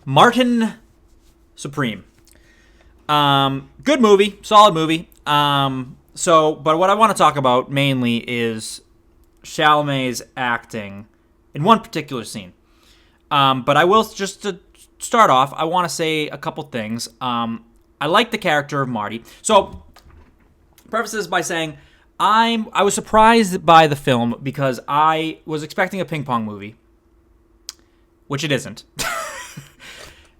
Martin Supreme. Good movie, solid movie. But what I want to talk about mainly is Chalamet's acting in one particular scene. But I will, just to start off, I want to say a couple things. I like the character of Marty. So, preface this by saying I was surprised by the film because I was expecting a ping pong movie, which it isn't.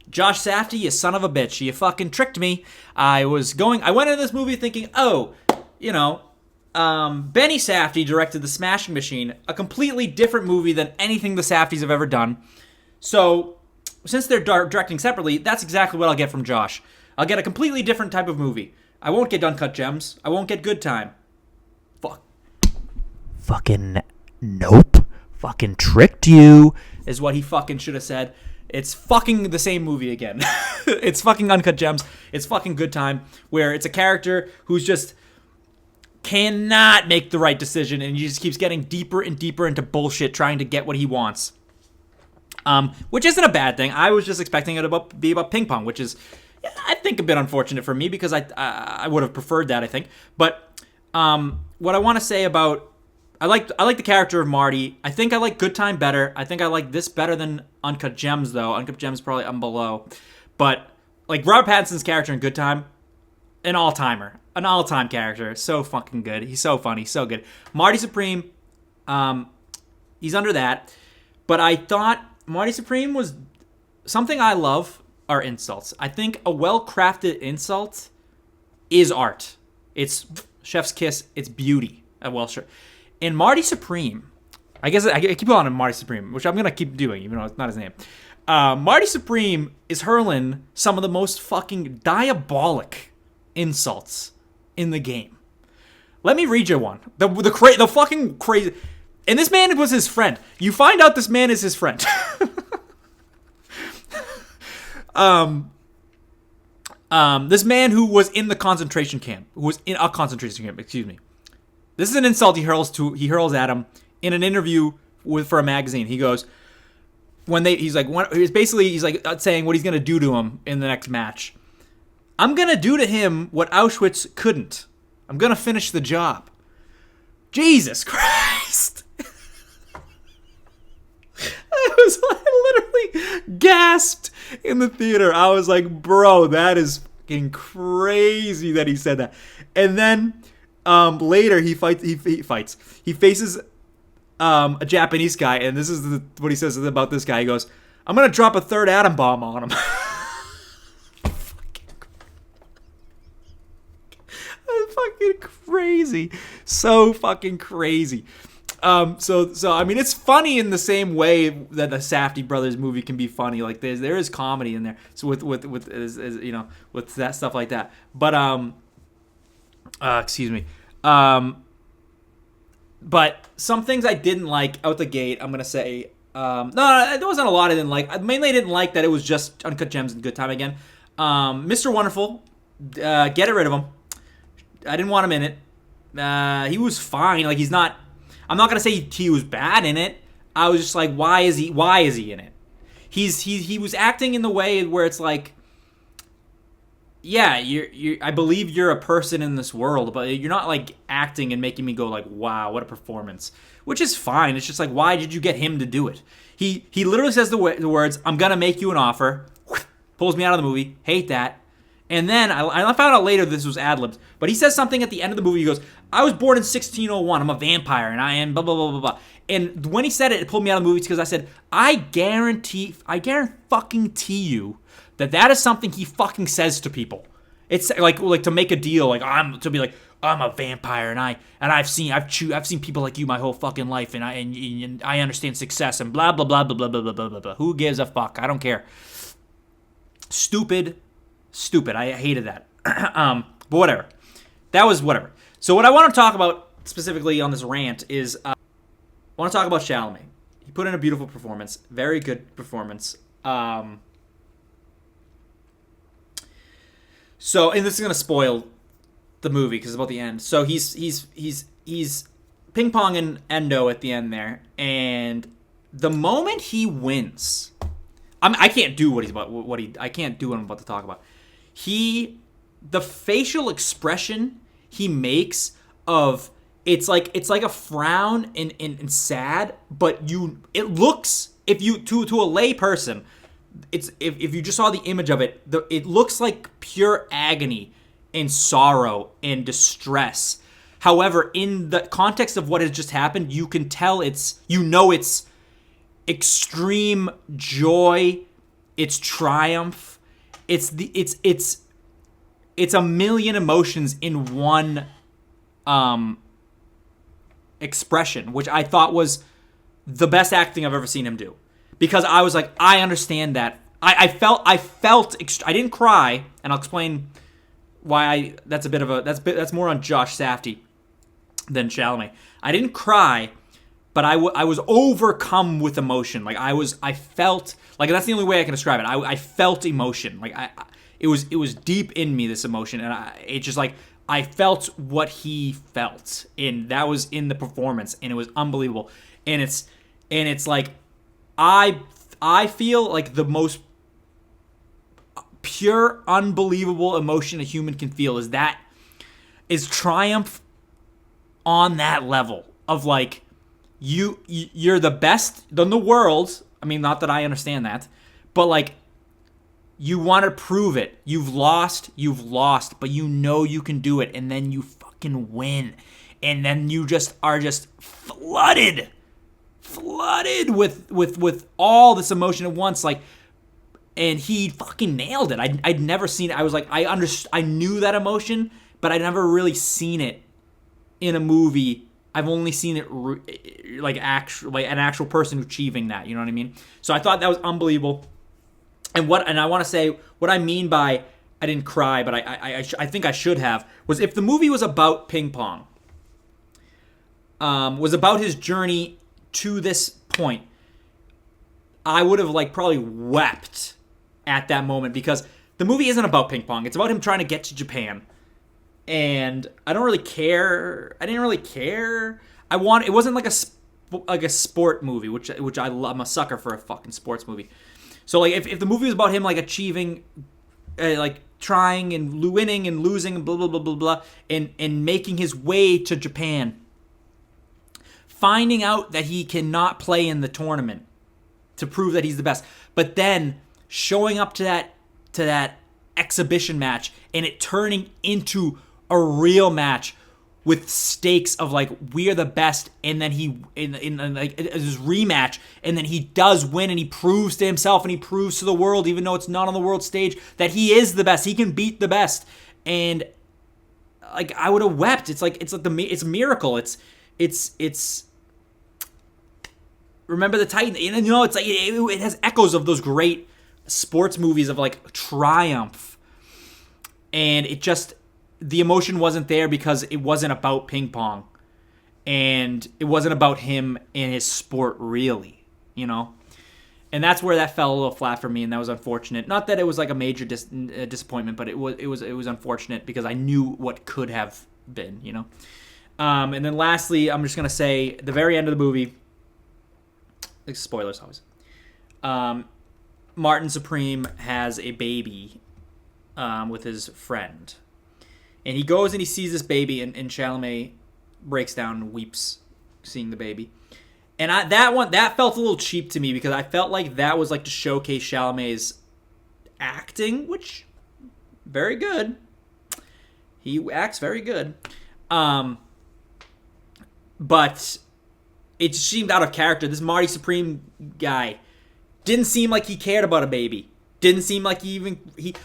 Josh Safdie, you son of a bitch, you fucking tricked me. I went into this movie thinking, Benny Safdie directed The Smashing Machine, a completely different movie than anything the Safdies have ever done. So, since they're directing separately, that's exactly what I'll get from Josh. I'll get a completely different type of movie. I won't get Uncut Gems. I won't get Good Time. Fuck. Fucking nope. Fucking tricked you, is what he fucking should have said. It's fucking the same movie again. It's fucking Uncut Gems. It's fucking Good Time, where it's a character who's just cannot make the right decision, and he just keeps getting deeper and deeper into bullshit trying to get what he wants. Which isn't a bad thing. I was just expecting it to be about ping pong, which is, I think, a bit unfortunate for me because I would have preferred that, I think. But what I want to say about I like the character of Marty. I think I like Good Time better. I think I like this better than Uncut Gems, though. Uncut Gems probably I'm below. But like Robert Pattinson's character in Good Time, an all-timer. An all-time character. So fucking good. He's so funny. So good. Marty Supreme, he's under that. But I thought Marty Supreme was something I love are insults. I think a well-crafted insult is art. It's chef's kiss. It's beauty. Well, sure. In Marty Supreme, I guess I keep calling him Marty Supreme, which I'm going to keep doing, even though it's not his name. Marty Supreme is hurling some of the most fucking diabolic insults in the game. Let me read you one. The fucking crazy... And this man was his friend. You find out this man is his friend. This man who was in the concentration camp, excuse me. This is an insult he hurls at him in an interview for a magazine. He goes, he's saying what he's gonna do to him in the next match. I'm gonna do to him what Auschwitz couldn't. I'm gonna finish the job. Jesus Christ. I literally gasped in the theater. I was like, bro, that is fucking crazy that he said that. And then later he faces a Japanese guy, and this is what he says about this guy. He goes, I'm gonna drop a third atom bomb on him. Fucking crazy. So fucking crazy. So I mean, it's funny in the same way that the Safdie brothers movie can be funny. Like there is comedy in there. So with that stuff like that. But excuse me. But some things I didn't like out the gate. I'm gonna say no, there wasn't a lot I didn't like. I mainly didn't like that it was just Uncut Gems and Good Time again. Mr. Wonderful, get rid of him. I didn't want him in it. He was fine. Like, he's not... I'm not going to say he was bad in it. I was just like, why is he in it? He was acting in the way where it's like, yeah, I believe you're a person in this world, but you're not, like, acting and making me go, like, wow, what a performance. Which is fine. It's just like, why did you get him to do it? He literally says the words, I'm going to make you an offer. Pulls me out of the movie. Hate that. And then I found out later this was ad-libs, but he says something at the end of the movie. He goes, I was born in 1601. I'm a vampire, and I am blah, blah, blah, blah, blah. And when he said it, it pulled me out of the movie because I said, I guarantee fucking you that is something he fucking says to people. It's like to make a deal, like I'm a vampire, and I've seen people like you my whole fucking life, and I understand success and blah blah blah blah blah blah blah blah blah. Who gives a fuck? I don't care. Stupid. I hated that. But whatever. That was whatever. So what I want to talk about specifically on this rant is I want to talk about Chalamet. He put in a beautiful performance. Very good performance. And this is going to spoil the movie because it's about the end. So he's ping-ponging Endo at the end there. And the moment he wins, I can't do what he's about. I can't do what I'm about to talk about. The facial expression he makes of it's like a frown and sad, but it looks, if you to a lay person, if you just saw the image of it, it looks like pure agony and sorrow and distress. However, in the context of what has just happened, you can tell it's extreme joy, it's triumph, it's a million emotions in one expression, which I thought was the best acting I've ever seen him do. Because I was like, I understand that. I felt I didn't cry, and I'll explain why that's more on Josh Safdie than Chalamet. I didn't cry, but I was overcome with emotion. Like I felt like, that's the only way I can describe it. I felt emotion. Like it was deep in me, this emotion, and it just like I felt what he felt, and that was in the performance, and it was unbelievable. And it's like I feel like the most pure, unbelievable emotion a human can feel is triumph on that level of like you're the best in the world. I mean, not that I understand that, but like you want to prove it. You've lost, but you know you can do it, and then you fucking win, and then you just are just flooded with all this emotion at once, like. And he fucking nailed it. I'd never seen it. I was like, I knew that emotion, but I'd never really seen it in a movie. I've only seen it like an actual person achieving that. You know what I mean? So I thought that was unbelievable. And I want to say what I mean by I didn't cry, but I think I should have, was if the movie was about ping pong, was about his journey to this point, I would have like probably wept at that moment, because the movie isn't about ping pong. It's about him trying to get to Japan. And I don't really care. I didn't really care. It wasn't like a sport movie, which I'm a sucker for a fucking sports movie. So like if the movie was about him like achieving, like trying and winning and losing and blah blah blah blah blah, and making his way to Japan, finding out that he cannot play in the tournament to prove that he's the best, but then showing up to that exhibition match and it turning into a real match with stakes of like, we are the best, and then he in like his rematch, and then he does win, and he proves to himself and he proves to the world, even though it's not on the world stage, that he is the best. He can beat the best. And like I would have wept. It's a miracle. It's Remember the Titan. You know, it's like it has echoes of those great sports movies of like triumph, and the emotion wasn't there because it wasn't about ping pong, and it wasn't about him and his sport, really, you know. And that's where that fell a little flat for me, and that was unfortunate. Not that it was like a major disappointment, but it was unfortunate because I knew what could have been, you know. And then lastly, I'm just gonna say the very end of the movie. Spoilers always. Martin Supreme has a baby with his friend, and he goes and he sees this baby, and Chalamet breaks down and weeps seeing the baby. And that felt a little cheap to me, because I felt like that was like to showcase Chalamet's acting, which very good. He acts very good, but it seemed out of character. This Marty Supreme guy didn't seem like he cared about a baby. Didn't seem like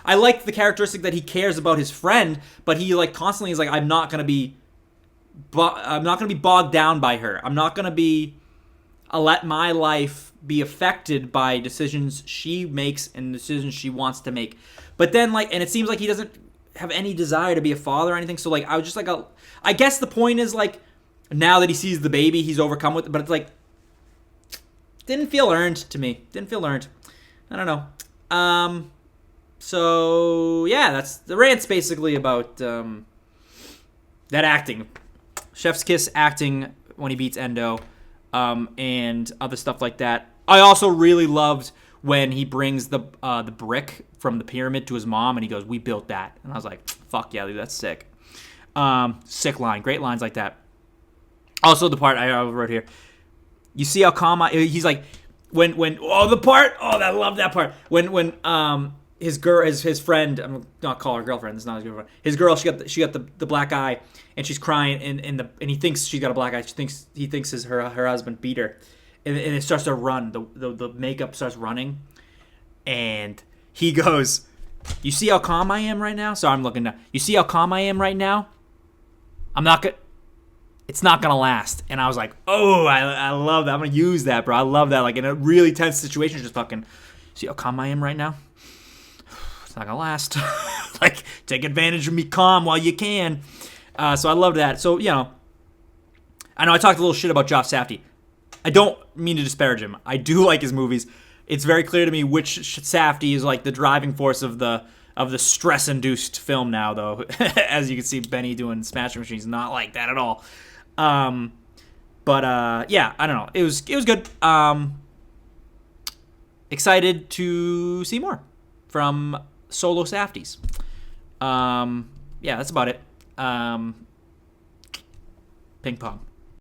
I liked the characteristic that he cares about his friend, but he like constantly is like, I'm not gonna be bogged down by her. I'm not gonna let my life be affected by decisions she makes and decisions she wants to make. But then and it seems like he doesn't have any desire to be a father or anything. So like I was just like, I guess the point is like, now that he sees the baby, he's overcome with it, but it's like, didn't feel earned to me. Didn't feel earned. I don't know. So yeah, that's the rant's basically about that acting. Chef's kiss acting when he beats Endo, and other stuff like that. I also really loved when he brings the brick from the pyramid to his mom, and he goes, "We built that," and I was like, "Fuck yeah, dude, that's sick." Sick line, great lines like that. Also, the part I wrote here, you see how calm he's like when the part, I love that part when his friend, I'm not call her girlfriend, it's not his girlfriend, his girl, she got the black eye, and she's crying, and he thinks she's got a black eye. He thinks her husband beat her, and it starts to run. The makeup starts running, and he goes, "You see how calm I am right now?" So I'm looking down. "You see how calm I am right now? It's not gonna last." And I was like, "Oh, I love that. I'm gonna use that, bro. I love that. Like in a really tense situation, just fucking see how calm I am right now. It's not gonna last. Like take advantage of me calm while you can." So I love that. So I know I talked a little shit about Josh Safdie. I don't mean to disparage him. I do like his movies. It's very clear to me which Safdie is like the driving force of the stress-induced film now, though. As you can see, Benny doing Smash Machines, not like that at all. But yeah, I don't know. It was good. Excited to see more from solo Safdies. Yeah, that's about it. Ping pong.